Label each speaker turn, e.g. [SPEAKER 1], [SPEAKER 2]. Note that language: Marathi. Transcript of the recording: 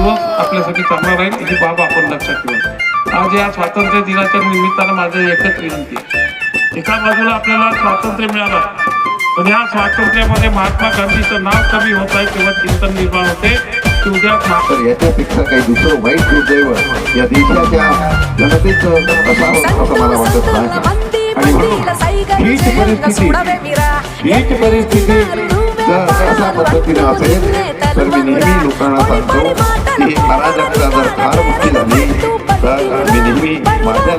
[SPEAKER 1] दिवस आपल्यासाठी चांगला राहील ही बाब आपण लक्षात ठेवा। आज या स्वातंत्र्य दिनाच्या निमित्तानं माझं एकच विनंती आहे, एका बाजूला आपल्याला स्वातंत्र्य मिळालं, पण या स्वातंत्र्यामध्ये महात्मा गांधीचं नाव कमी होत आहे तेव्हा चिंतन निर्माण होते की उद्या
[SPEAKER 2] तर याच्यापेक्षा काही दुसरं वाईट दुर्दैव या देशाच्या जनतेचं असावं असं मला वाटत नाही। आणि म्हणून हीच परिस्थिती जर अशा पद्धतीने असेल तर मी नेहमी लोकांना सांगतो की अराजकता जर फार मोठी झाली तर मी नेहमी माझ्या